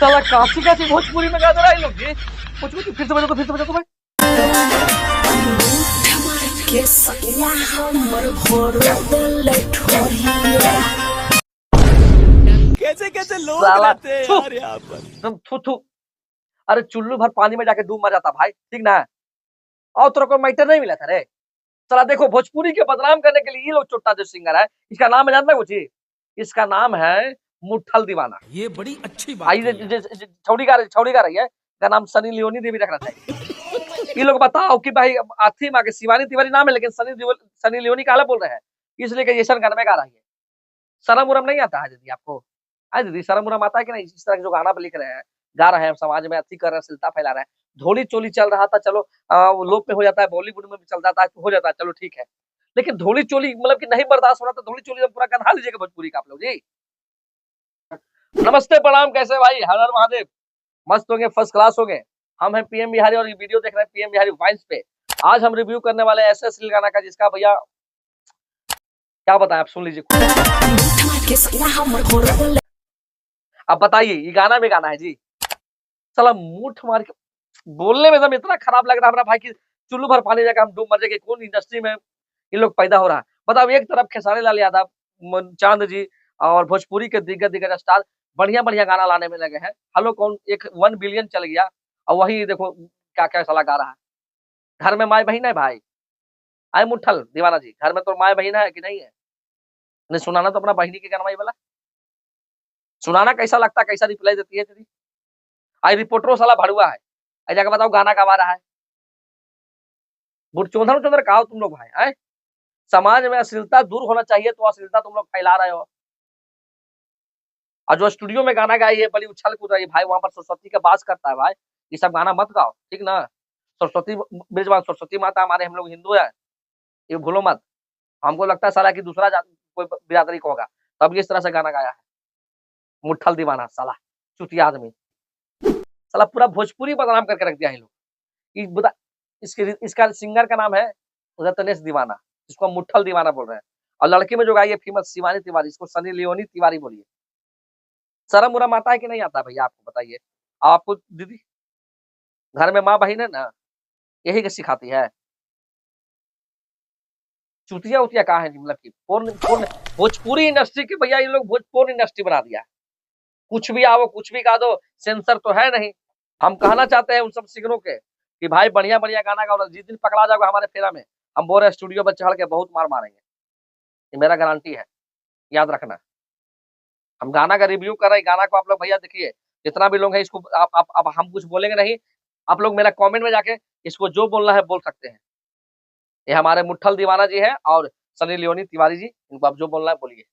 साला काची काची भोजपुरी में गा दे रहा है लोग जी। कुछ कुछ फिर से बजा, तो फिर से बजा तो भाई। कैसे कैसे लोग साला रहते हैं थू, यार यहाँ पर। एकदम थू थू। अरे चुल्लू भर पानी में जाके डूब मर जाता भाई, ठीक ना। और तेरे को मैटर नहीं मिला था रे। साला देखो, भोजपुरी के बदनाम करने के लिए ये लोग चोट्टा जो सिंगर है, इसका नाम है जानता है कुछ? इसका नाम है मुट्ठल दीवाना। ये बड़ी अच्छी बात आई है यार। छौड़ी गा रही है, इसका नाम सनी लियोनी देवी रखना चाहिए। ये लोग बताओ कि भाई आथी माँ के शिवानी तिवारी नाम है, लेकिन सनी लियोनी काला बोल रहे हैं, इसलिए कि जैसन गाना में गा रही है। शर्म उरम नहीं आता है दीदी आपको? है दीदी, शर्म उरम आता है कि नहीं? इस तरह के जो गाना पे लिख रहे हैं, गा रहे हैं, समाज में अति कर रहे हैं, शिलता फैला रहे हैं। धोली चोली चल रहा था, चलो वो लोप में हो जाता है, बॉलीवुड में भी चल जाता है, हो जाता है, चलो ठीक है। लेकिन धोली चोली मतलब कि नहीं बर्दाश्त हो रहा, तो धोली चोली पूरा गधा लीजिएगा भोजपुरी का आप लोग जी। नमस्ते प्रणाम, कैसे भाई? हर हर महादेव। मस्त होंगे, फर्स्ट क्लास होंगे। हम हैं पीएम बिहारी और ये वीडियो देख रहे हैं पीएम बिहारी वाइन्स पे। आज हम रिव्यू करने वाले हैं ऐसे असली गाना का जिसका भैया क्या बताएं, आप सुन लीजिए। अब बताइए, ये गाना में गाना है जी। साला मुठ मार के बोलने में एकदम इतना खराब लग रहा है हमारा भाई की चुल्लू भर पानी जाकर हम डूब मर जाएंगे। कौन इंडस्ट्री में ये लोग पैदा हो रहा है बताओ। एक तरफ खेसारी लाल यादव, चांद जी और भोजपुरी के दिग्गज दिग्गज स्टार बढ़िया बढ़िया गाना लाने में लगे हैं। हेलो कौन एक 1 बिलियन चल गया, और वही देखो क्या क्या साला गा रहा है। घर में माए बहन है भाई। आए मुठल दीवाना जी, घर में तो माए बहन है कि नहीं है? नहीं सुनाना तो अपना बहिनी के गाना वाला सुनाना, कैसा लगता, कैसा रिप्लाई देती है तेरी? आई रिपोर्टरों साला भड़ुआ है, आई जाकर बताओ गाना गवा रहा है। चौंधर चौंधर कहा तुम लोग भाई। आए समाज में अश्लीलता दूर होना चाहिए, तो अश्लीलता तुम लोग फैला रहे हो। और जो स्टूडियो में गाना गाई है, बड़ी उछल कूद रही है भाई, वहां पर सरस्वती का वास करता है भाई। ये सब गाना मत गाओ, ठीक ना। सरस्वती ब्रिजवान, सरस्वती माता हमारे, हम लोग हिंदू है, ये भूलो मत। हमको लगता है साला कि दूसरा कोई बिरादरी को होगा, तब इस तरह से गाना गाया है। मुट्ठल दीवाना साला चुतिया आदमी, साला पूरा भोजपुरी बदनाम करके रख दिया है लोग। ये बता, इसका सिंगर का नाम है रत्नेश दीवाना, जिसको हम मुट्ठल दीवाना बोल रहे हैं। और लड़की में जो गाई है फेमस शिवानी तिवारी, इसको सनी लियोनी तिवारी बोलिए। शर्म उरम आता है कि नहीं आता भैया, आपको बताइए। आपको दीदी घर में माँ बहन है ना, यही के सिखाती है। चुतिया उतिया कहाँ है मतलब की पोर्न पोर्न भोजपुरी इंडस्ट्री के भैया, ये लोग भोजपुरी इंडस्ट्री बना दिया। कुछ भी आओ, कुछ भी गा दो, सेंसर तो है नहीं। हम कहना चाहते हैं उन सब सिंगरों के कि भाई बढ़िया बढ़िया गाना गाओ, जिस दिन पकड़ा जाओगे हमारे फेरा में, हम बोल रहे हैं स्टूडियो पर चढ़ के बहुत मार मारेंगे। ये मेरा गारंटी है, याद रखना। हम गाना का रिव्यू कर रहे हैं, गाना को आप लोग भैया देखिए, जितना भी लोग हैं इसको आप हम कुछ बोलेंगे नहीं। आप लोग मेरा कमेंट में जाके इसको जो बोलना है बोल सकते हैं। ये हमारे मुट्ठल दीवाना जी है और सनी लियोनी तिवारी जी, इनको आप जो बोलना है बोलिए।